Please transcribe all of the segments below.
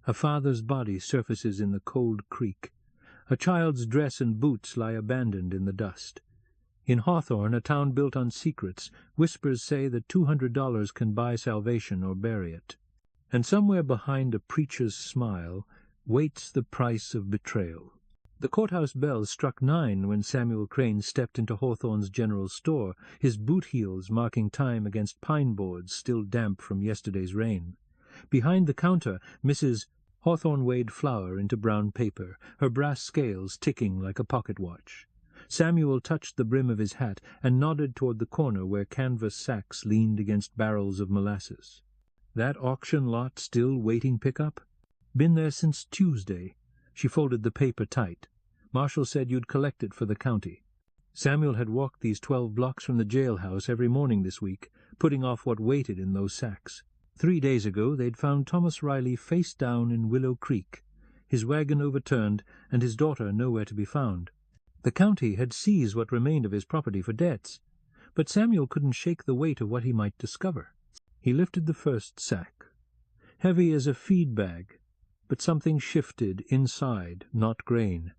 A father's body surfaces in the cold creek. A child's dress and boots lie abandoned in the dust. In Hawthorne, a town built on secrets, whispers say that $200 can buy salvation or bury it. And somewhere behind a preacher's smile waits the price of betrayal. The courthouse bell struck 9 when Samuel Crane stepped into Hawthorne's general store, his boot heels marking time against pine boards still damp from yesterday's rain. Behind the counter, Mrs. Hawthorne weighed flour into brown paper, her brass scales ticking like a pocket watch. Samuel touched the brim of his hat and nodded toward the corner where canvas sacks leaned against barrels of molasses. That auction lot still waiting pickup? Been there since Tuesday. She folded the paper tight. Marshall said you'd collect it for the county. Samuel had walked these 12 blocks from the jailhouse every morning this week, putting off what waited in those sacks. 3 days ago they'd found Thomas Riley face down in Willow Creek, his wagon overturned and his daughter nowhere to be found. The county had seized what remained of his property for debts, but Samuel couldn't shake the weight of what he might discover. He lifted the first sack, heavy as a feed bag, but something shifted inside, not grain.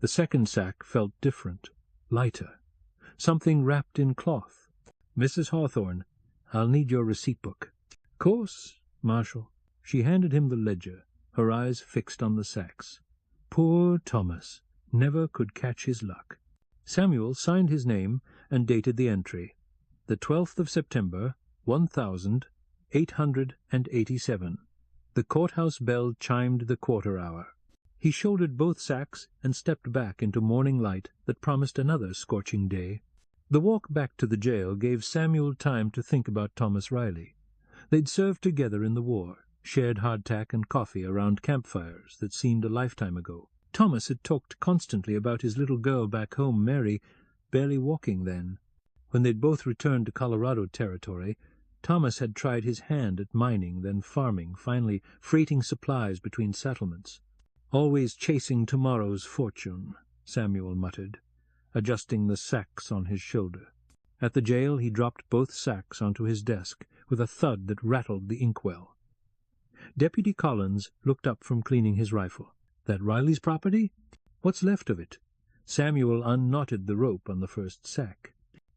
The second sack felt different, lighter, something wrapped in cloth. "Mrs. Hawthorne, I'll need your receipt book." "Course, Marshal." She handed him the ledger, her eyes fixed on the sacks. Poor Thomas never could catch his luck. Samuel signed his name and dated the entry. The 12th of September, 1887. The courthouse bell chimed the quarter hour. He shouldered both sacks and stepped back into morning light that promised another scorching day. The walk back to the jail gave Samuel time to think about Thomas Riley. They'd served together in the war, shared hardtack and coffee around campfires that seemed a lifetime ago. Thomas had talked constantly about his little girl back home, Mary, barely walking then. When they'd both returned to Colorado territory, Thomas had tried his hand at mining, then farming, finally freighting supplies between settlements. "Always chasing tomorrow's fortune," Samuel muttered, adjusting the sacks on his shoulder. At the jail he dropped both sacks onto his desk with a thud that rattled the inkwell. Deputy Collins looked up from cleaning his rifle. "That Riley's property? What's left of it?" Samuel unknotted the rope on the first sack.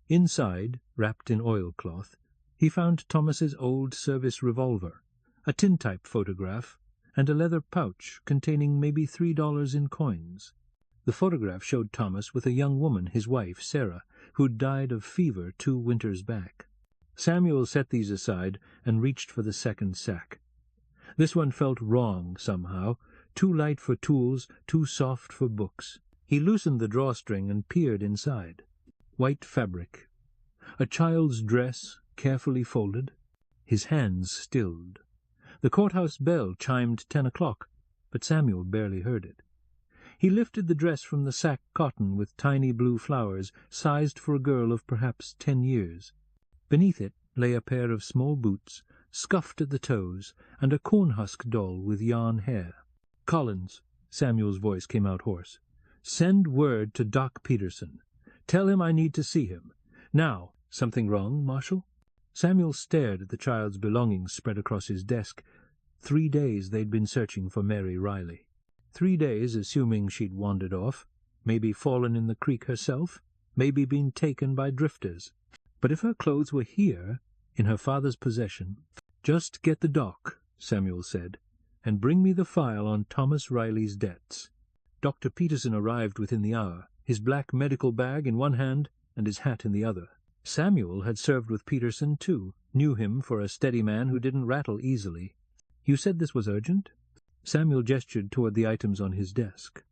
Inside, wrapped in oilcloth, he found Thomas's old service revolver, a tintype photograph, and a leather pouch containing maybe $3 in coins. The photograph showed Thomas with a young woman, his wife, Sarah, who'd died of fever 2 winters back. Samuel set these aside and reached for the second sack. This one felt wrong somehow, too light for tools, too soft for books. He loosened the drawstring and peered inside. White fabric. A child's dress, carefully folded. His hands stilled. The courthouse bell chimed 10 o'clock, but Samuel barely heard it. He lifted the dress from the sack cotton with tiny blue flowers, sized for a girl of perhaps 10 years. Beneath it lay a pair of small boots, scuffed at the toes, and a cornhusk doll with yarn hair. "Collins," Samuel's voice came out hoarse, "send word to Doc Peterson. Tell him I need to see him. Now." "Something wrong, Marshal?" Samuel stared at the child's belongings spread across his desk. 3 days they'd been searching for Mary Riley. 3 days, assuming she'd wandered off, maybe fallen in the creek herself, maybe been taken by drifters. But if her clothes were here, in her father's possession— "Just get the doc," Samuel said, "and bring me the file on Thomas Riley's debts." Dr. Peterson arrived within the hour, his black medical bag in one hand and his hat in the other. Samuel had served with Peterson, too, knew him for a steady man who didn't rattle easily. "You said this was urgent?" Samuel gestured toward the items on his desk.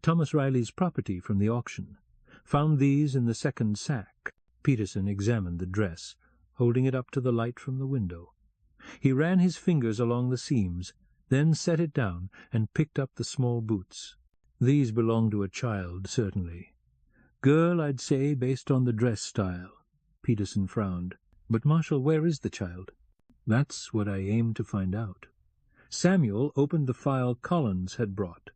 Thomas Riley's property from the auction. Found these in the second sack. Peterson examined the dress, holding it up to the light from the window. He ran his fingers along the seams, then set it down and picked up the small boots. These belonged to a child, certainly. Girl, I'd say, based on the dress style. Peterson frowned. "But, Marshal, where is the child?" "That's what I aim to find out." Samuel opened the file Collins had brought.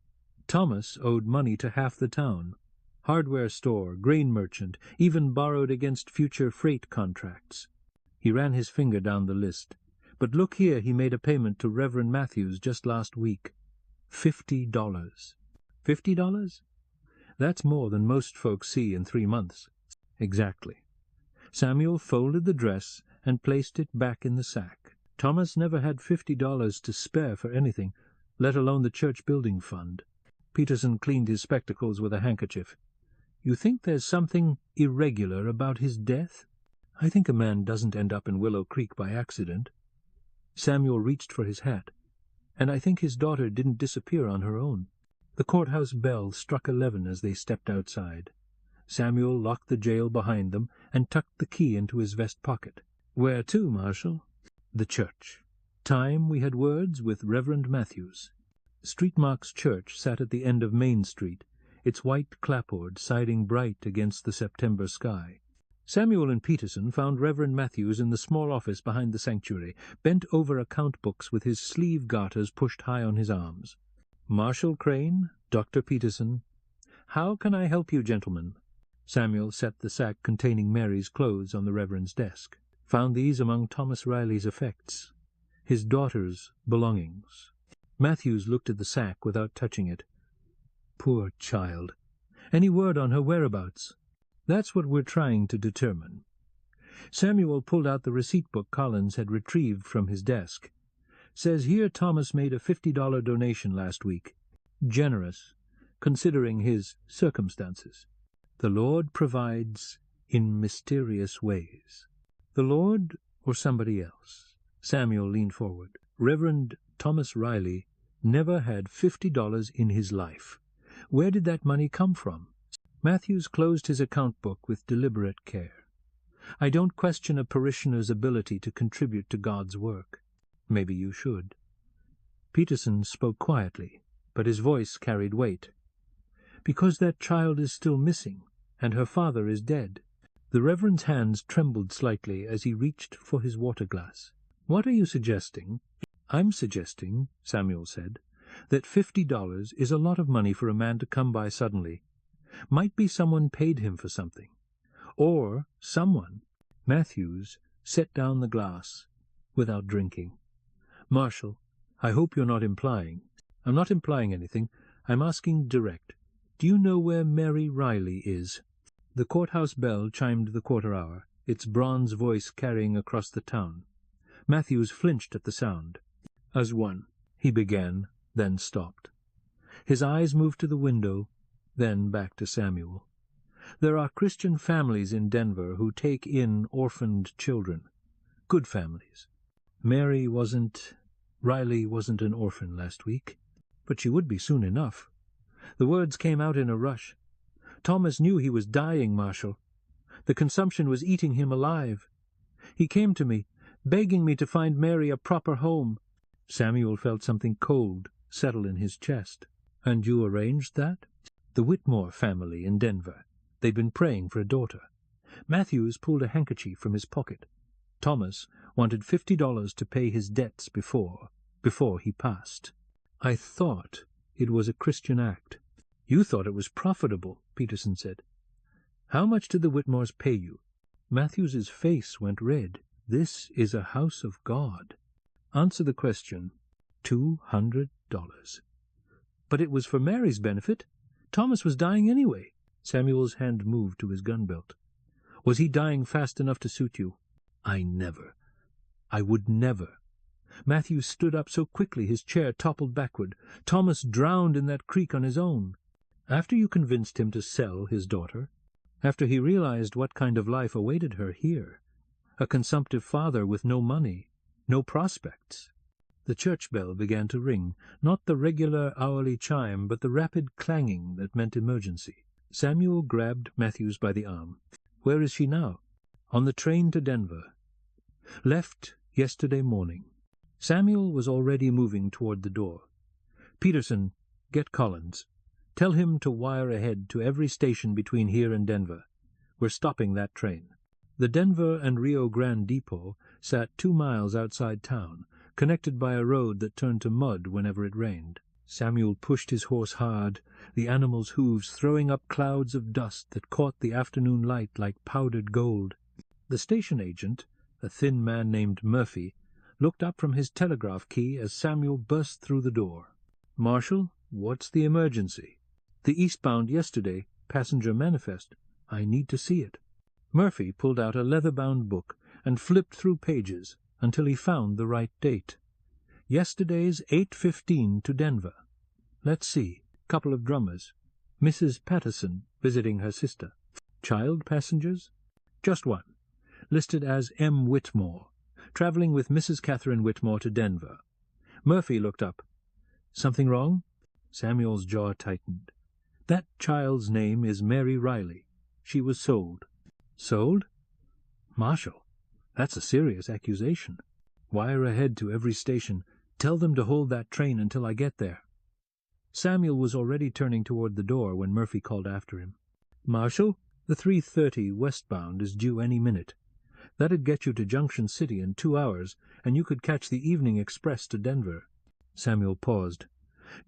Thomas owed money to half the town. Hardware store, grain merchant, even borrowed against future freight contracts. He ran his finger down the list. But look here, he made a payment to Reverend Matthews just last week. $50. $50? That's more than most folks see in 3 months. Exactly. Samuel folded the dress and placed it back in the sack. Thomas never had $50 to spare for anything, let alone the church building fund. Peterson cleaned his spectacles with a handkerchief. You think there's something irregular about his death? I think a man doesn't end up in Willow Creek by accident. Samuel reached for his hat, and I think his daughter didn't disappear on her own. The courthouse bell struck 11 as they stepped outside. Samuel locked the jail behind them and tucked the key into his vest pocket. Where to, Marshal? The church. Time we had words with Reverend Matthews. Streetmark's church sat at the end of Main Street, its white clapboard siding bright against the September sky. Samuel and Peterson found Reverend Matthews in the small office behind the sanctuary, bent over account books with his sleeve garters pushed high on his arms. Marshal Crane, Dr. Peterson. How can I help you, gentlemen? Samuel set the sack containing Mary's clothes on the Reverend's desk. Found these among Thomas Riley's effects, his daughter's belongings. Matthews looked at the sack without touching it. Poor child. Any word on her whereabouts? That's what we're trying to determine. Samuel pulled out the receipt book Collins had retrieved from his desk. Says here Thomas made a $50 donation last week. Generous, considering his circumstances. The Lord provides in mysterious ways. The Lord or somebody else? Samuel leaned forward. Reverend Thomas Riley never had $50 in his life. Where did that money come from? Matthews closed his account book with deliberate care. I don't question a parishioner's ability to contribute to God's work. Maybe you should. Peterson spoke quietly, but his voice carried weight. Because that child is still missing, and her father is dead. The Reverend's hands trembled slightly as he reached for his water glass. What are you suggesting? I'm suggesting, Samuel said, that $50 is a lot of money for a man to come by suddenly. Might be someone paid him for something. Or someone. Matthews set down the glass without drinking. Marshal, I hope you're not implying. I'm not implying anything. I'm asking direct. Do you know where Mary Riley is? The courthouse bell chimed the quarter hour, its bronze voice carrying across the town. Matthews flinched at the sound. As one, he began, then stopped. His eyes moved to the window, then back to Samuel. There are Christian families in Denver who take in orphaned children. Good families. Riley wasn't an orphan last week, but she would be soon enough. The words came out in a rush. Thomas knew he was dying, Marshal. The consumption was eating him alive. He came to me, begging me to find Mary a proper home. Samuel felt something cold settle in his chest. And you arranged that? The Whitmore family in Denver. They'd been praying for a daughter. Matthews pulled a handkerchief from his pocket. Thomas wanted $50 to pay his debts before he passed. I thought it was a Christian act. You thought it was profitable, Peterson said. How much did the Whitmores pay you? Matthews's face went red. This is a house of God. Answer the question. $200. But it was for Mary's benefit. Thomas was dying anyway. Samuel's hand moved to his gun belt. Was he dying fast enough to suit you? I would never. Matthews stood up so quickly his chair toppled backward. Thomas drowned in that creek on his own. After you convinced him to sell his daughter, after he realized what kind of life awaited her here, a consumptive father with no money, no prospects. The church bell began to ring, not the regular hourly chime, but the rapid clanging that meant emergency. Samuel grabbed Matthews by the arm. Where is she now? On the train to Denver. Left yesterday morning. Samuel was already moving toward the door. Peterson, get Collins. Tell him to wire ahead to every station between here and Denver. We're stopping that train. The Denver and Rio Grande depot sat 2 miles outside town, connected by a road that turned to mud whenever it rained. Samuel pushed his horse hard, the animal's hooves throwing up clouds of dust that caught the afternoon light like powdered gold. The station agent, a thin man named Murphy, looked up from his telegraph key as Samuel burst through the door. "Marshal, what's the emergency?" "The eastbound yesterday. Passenger manifest. I need to see it." Murphy pulled out a leather-bound book and flipped through pages until he found the right date. Yesterday's 8:15 to Denver. Let's see. Couple of drummers. Mrs. Patterson visiting her sister. Child passengers? Just one. Listed as M. Whitmore, traveling with Mrs. Catherine Whitmore to Denver. Murphy looked up. "Something wrong?" Samuel's jaw tightened. "That child's name is Mary Riley. She was sold." "Sold? Marshal, that's a serious accusation. Wire ahead to every station. Tell them to hold that train until I get there." Samuel was already turning toward the door when Murphy called after him. "Marshal, the 3:30 westbound is due any minute. That'd get you to Junction City in 2 hours, and you could catch the evening express to Denver." Samuel paused.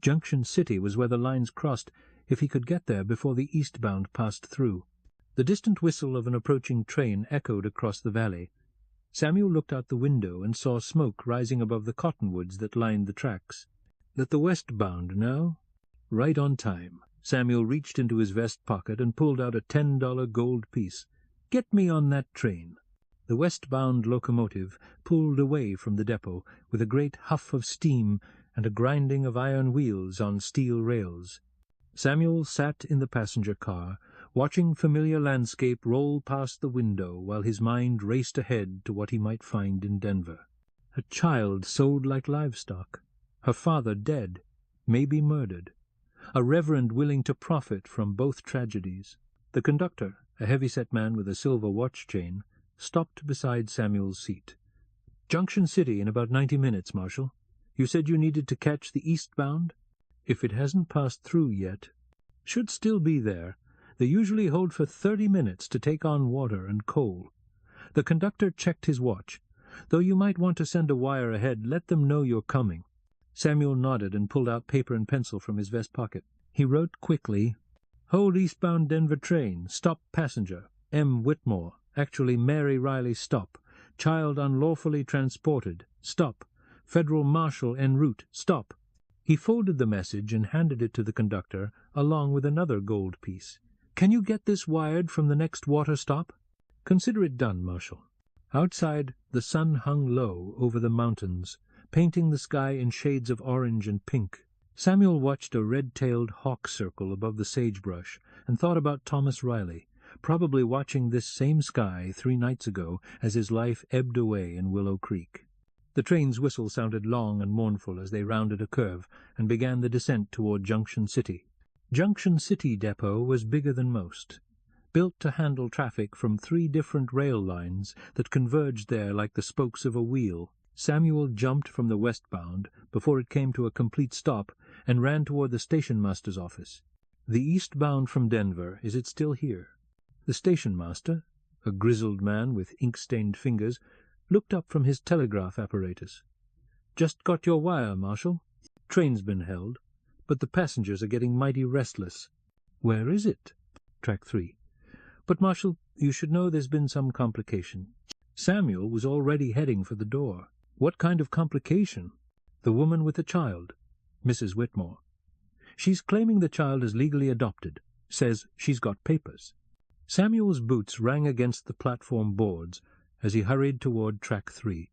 Junction City was where the lines crossed if he could get there before the eastbound passed through. The distant whistle of an approaching train echoed across the valley. Samuel looked out the window and saw smoke rising above the cottonwoods that lined the tracks. "That the westbound now?" "Right on time." Samuel reached into his vest pocket and pulled out a $10 gold piece. "Get me on that train." The westbound locomotive pulled away from the depot with a great huff of steam and a grinding of iron wheels on steel rails. Samuel sat in the passenger car, watching familiar landscape roll past the window while his mind raced ahead to what he might find in Denver. A child sold like livestock, her father dead, maybe murdered, a reverend willing to profit from both tragedies. The conductor, a heavy-set man with a silver watch chain, stopped beside Samuel's seat. "Junction City in about 90 minutes, Marshal. You said you needed to catch the eastbound?" "If it hasn't passed through yet." "Should still be there. They usually hold for 30 minutes to take on water and coal." The conductor checked his watch. "Though you might want to send a wire ahead, let them know you're coming." Samuel nodded and pulled out paper and pencil from his vest pocket. He wrote quickly, "Hold eastbound Denver train. Stop passenger. M. Whitmore. Actually Mary Riley stop. Child unlawfully transported. Stop. Federal Marshal en route. Stop." He folded the message and handed it to the conductor, along with another gold piece. "Can you get this wired from the next water stop?" "Consider it done, Marshal." Outside, the sun hung low over the mountains, painting the sky in shades of orange and pink. Samuel watched a red-tailed hawk circle above the sagebrush and thought about Thomas Riley, probably watching this same sky 3 nights ago as his life ebbed away in Willow Creek. The train's whistle sounded long and mournful as they rounded a curve and began the descent toward Junction City. Junction City Depot was bigger than most, built to handle traffic from 3 different rail lines that converged there like the spokes of a wheel. Samuel jumped from the westbound before it came to a complete stop and ran toward the station-master's office. "The eastbound from Denver, is it still here?" The station-master, a grizzled man with ink-stained fingers, looked up from his telegraph apparatus. "Just got your wire, Marshal. Train's been held, but the passengers are getting mighty restless." "Where is it?" "Track 3. But, Marshal, you should know there's been some complication." Samuel was already heading for the door. "What kind of complication?" "The woman with the child, Mrs. Whitmore. She's claiming the child is legally adopted. Says she's got papers." Samuel's boots rang against the platform boards as he hurried toward Track 3.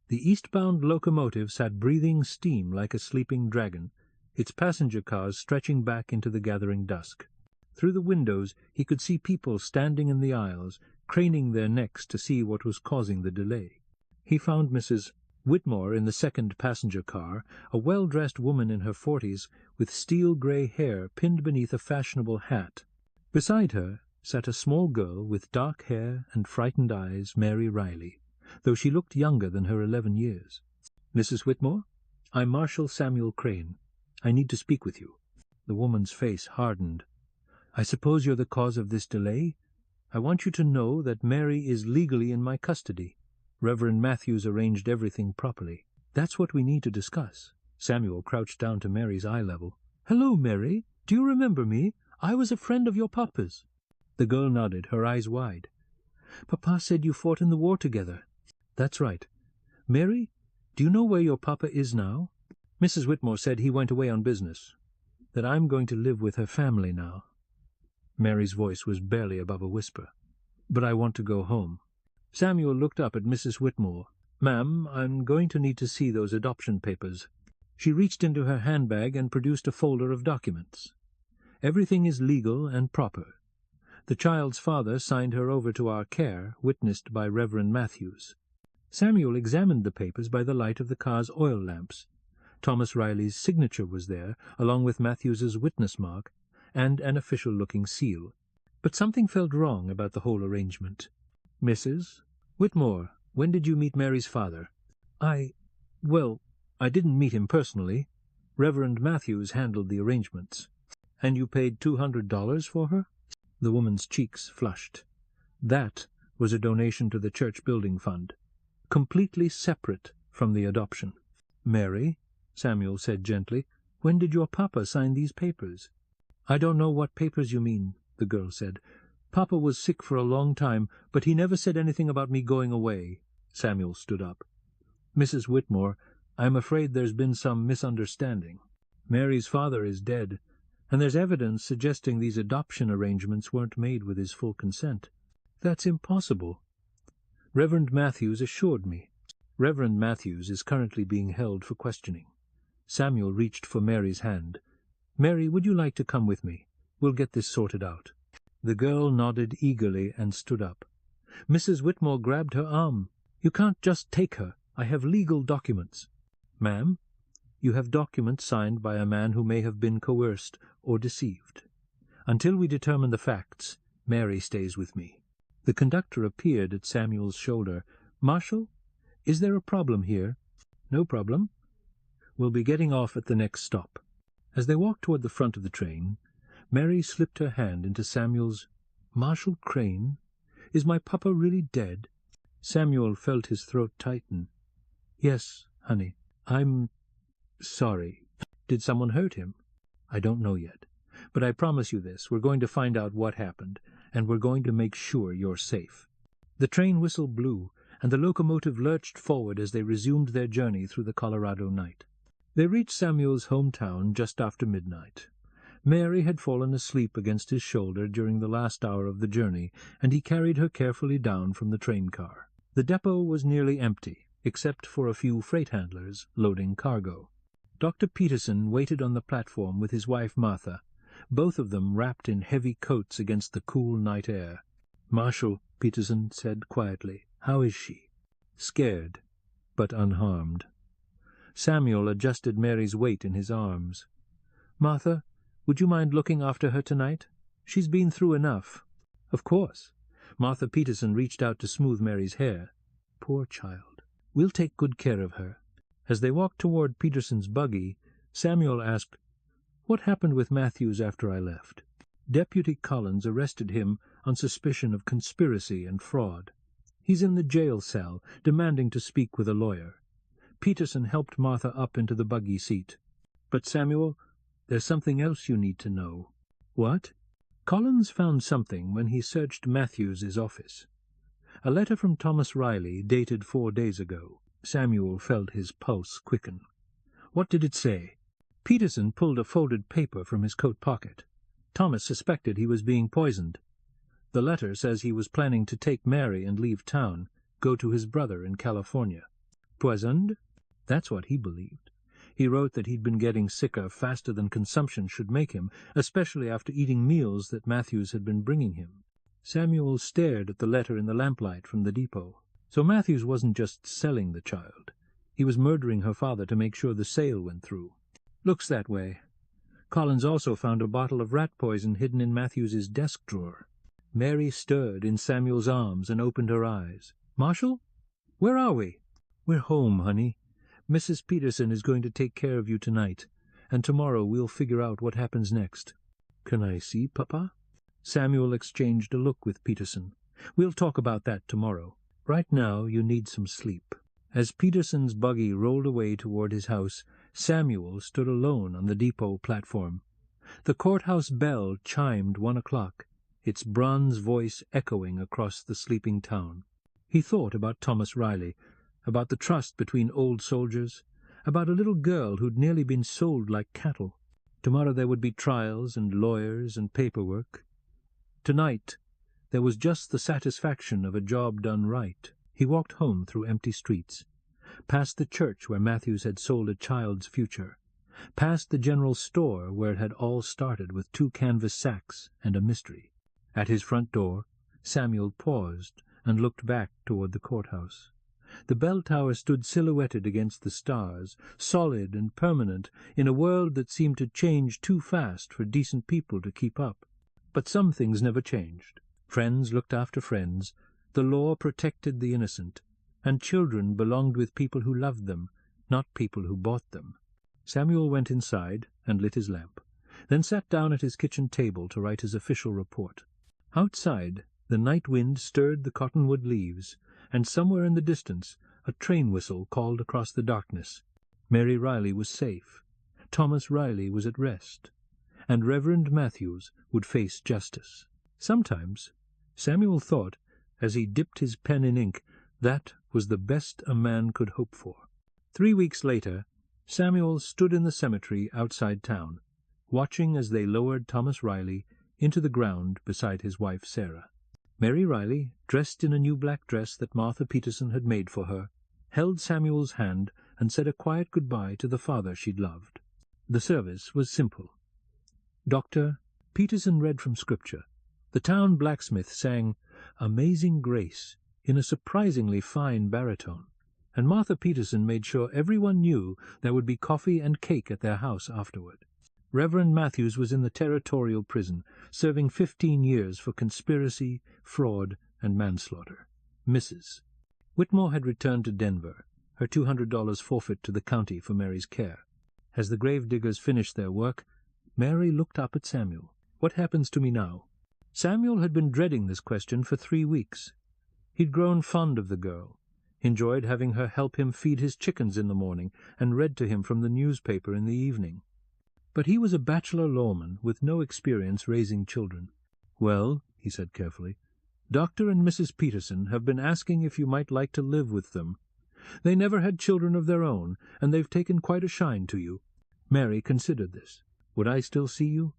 The eastbound locomotive sat breathing steam like a sleeping dragon, its passenger cars stretching back into the gathering dusk. Through the windows he could see people standing in the aisles, craning their necks to see what was causing the delay. He found Mrs. Whitmore in the second passenger car, a well-dressed woman in her 40s with steel-gray hair pinned beneath a fashionable hat. Beside her sat a small girl with dark hair and frightened eyes, Mary Riley, though she looked younger than her 11 years. "Mrs. Whitmore, I'm Marshal Samuel Crane. I need to speak with you." The woman's face hardened. "I suppose you're the cause of this delay? I want you to know that Mary is legally in my custody. Reverend Matthews arranged everything properly. That's what we need to discuss." Samuel crouched down to Mary's eye level. "Hello, Mary. Do you remember me? I was a friend of your papa's." The girl nodded, her eyes wide. "Papa said you fought in the war together." "That's right. Mary, Do you know where your papa is now? Mrs. Whitmore said he went away on business, that I'm going to live with her family now. Mary's voice was barely above a whisper. But I want to go home. Samuel looked up at Mrs. Whitmore. Ma'am, I'm going to need to see those adoption papers. She reached into her handbag and produced a folder of documents. Everything is legal and proper. The child's father signed her over to our care, witnessed by Reverend Matthews. Samuel examined the papers by the light of the car's oil lamps. Thomas Riley's signature was there, along with Matthews's witness mark, and an official-looking seal. But something felt wrong about the whole arrangement. Mrs. Whitmore, when did you meet Mary's father? I didn't meet him personally. Reverend Matthews handled the arrangements. And you paid $200 for her? The woman's cheeks flushed. That was a donation to the church building fund, completely separate from the adoption. Mary, Samuel said gently, when did your papa sign these papers? I don't know what papers you mean, the girl said. Papa was sick for a long time, but he never said anything about me going away. Samuel stood up. Mrs. Whitmore, I'm afraid there's been some misunderstanding. Mary's father is dead, and there's evidence suggesting these adoption arrangements weren't made with his full consent. That's impossible. Reverend Matthews assured me. Reverend Matthews is currently being held for questioning. Samuel reached for Mary's hand. Mary, would you like to come with me? We'll get this sorted out. The girl nodded eagerly and stood up. Mrs. Whitmore grabbed her arm. You can't just take her. I have legal documents. Ma'am, you have documents signed by a man who may have been coerced or deceived. Until we determine the facts, Mary stays with me. The conductor appeared at Samuel's shoulder. Marshal, is there a problem here? No problem. We'll be getting off at the next stop. As they walked toward the front of the train, Mary slipped her hand into Samuel's. Marshal Crane? Is my papa really dead? Samuel felt his throat tighten. Yes, honey. I'm sorry. Did someone hurt him? I don't know yet. But I promise you this, we're going to find out what happened, and we're going to make sure you're safe. The train whistle blew, and the locomotive lurched forward as they resumed their journey through the Colorado night. They reached Samuel's hometown just after midnight. Mary had fallen asleep against his shoulder during the last hour of the journey, and he carried her carefully down from the train car. The depot was nearly empty, except for a few freight handlers loading cargo. Dr. Peterson waited on the platform with his wife Martha, both of them wrapped in heavy coats against the cool night air. Marshal, Peterson said quietly, how is she? Scared, but unharmed. Samuel adjusted Mary's weight in his arms. Martha, would you mind looking after her tonight? She's been through enough. Of course. Martha Peterson reached out to smooth Mary's hair. Poor child. We'll take good care of her. As they walked toward Peterson's buggy, Samuel asked, What happened with Matthews after I left? Deputy Collins arrested him on suspicion of conspiracy and fraud. He's in the jail cell, demanding to speak with a lawyer. Peterson helped Martha up into the buggy seat. But, Samuel, there's something else you need to know. What? Collins found something when he searched Matthews's office. A letter from Thomas Riley, dated 4 days ago. Samuel felt his pulse quicken. What did it say? Peterson pulled a folded paper from his coat pocket. Thomas suspected he was being poisoned. The letter says he was planning to take Mary and leave town, go to his brother in California. Poisoned? That's what he believed. He wrote that he'd been getting sicker faster than consumption should make him, especially after eating meals that Matthews had been bringing him. Samuel stared at the letter in the lamplight from the depot. So Matthews wasn't just selling the child. He was murdering her father to make sure the sale went through. Looks that way. Collins also found a bottle of rat poison hidden in Matthews's desk drawer. Mary stirred in Samuel's arms and opened her eyes. Marshal? Where are we? We're home, honey. Mrs. Peterson is going to take care of you tonight, and tomorrow we'll figure out what happens next. Can I see Papa? Samuel exchanged a look with Peterson. We'll talk about that tomorrow. Right now you need some sleep. As Peterson's buggy rolled away toward his house, Samuel stood alone on the depot platform. The courthouse bell chimed 1 o'clock, its bronze voice echoing across the sleeping town. He thought about Thomas Riley, about the trust between old soldiers, about a little girl who'd nearly been sold like cattle. Tomorrow there would be trials and lawyers and paperwork. Tonight there was just the satisfaction of a job done right. He walked home through empty streets, past the church where Matthews had sold a child's future, past the general store where it had all started with 2 canvas sacks and a mystery. At his front door Samuel paused and looked back toward the courthouse. The bell tower stood silhouetted against the stars, solid and permanent, in a world that seemed to change too fast for decent people to keep up. But some things never changed. Friends looked after friends, the law protected the innocent, and children belonged with people who loved them, not people who bought them. Samuel went inside and lit his lamp, then sat down at his kitchen table to write his official report. Outside, the night wind stirred the cottonwood leaves, and somewhere in the distance a train whistle called across the darkness. Mary Riley was safe, Thomas Riley was at rest, and Reverend Matthews would face justice. Sometimes Samuel thought, as he dipped his pen in ink, that was the best a man could hope for. 3 weeks later, Samuel stood in the cemetery outside town, watching as they lowered Thomas Riley into the ground beside his wife Sarah. Mary Riley, dressed in a new black dress that Martha Peterson had made for her, held Samuel's hand and said a quiet goodbye to the father she'd loved. The service was simple. Dr. Peterson read from Scripture. The town blacksmith sang Amazing Grace in a surprisingly fine baritone, and Martha Peterson made sure everyone knew there would be coffee and cake at their house afterward. Reverend Matthews was in the territorial prison, serving 15 years for conspiracy, fraud, and manslaughter. Mrs. Whitmore had returned to Denver, her $200 forfeit to the county for Mary's care. As the gravediggers finished their work, Mary looked up at Samuel. What happens to me now? Samuel had been dreading this question for 3 weeks. He'd grown fond of the girl, enjoyed having her help him feed his chickens in the morning, and read to him from the newspaper in the evening. But he was a bachelor lawman with no experience raising children. "Well," he said carefully, "Dr. and Mrs. Peterson have been asking if you might like to live with them. They never had children of their own, and they've taken quite a shine to you." Mary considered this. "Would I still see you?"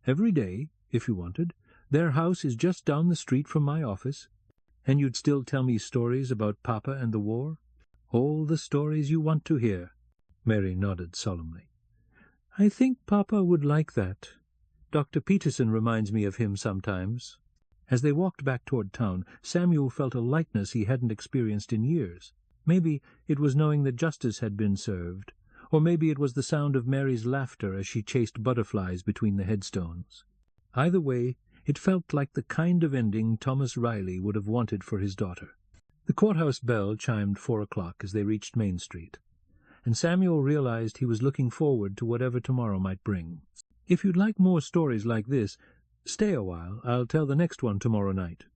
"Every day, if you wanted. Their house is just down the street from my office." "And you'd still tell me stories about Papa and the war?" "All the stories you want to hear." Mary nodded solemnly. "I think Papa would like that. Dr. Peterson reminds me of him sometimes." As they walked back toward town, Samuel felt a lightness he hadn't experienced in years. Maybe it was knowing that justice had been served, or maybe it was the sound of Mary's laughter as she chased butterflies between the headstones. Either way, it felt like the kind of ending Thomas Riley would have wanted for his daughter. The courthouse bell chimed 4 o'clock as they reached Main Street, and Samuel realized he was looking forward to whatever tomorrow might bring. "If you'd like more stories like this, stay a while. I'll tell the next one tomorrow night."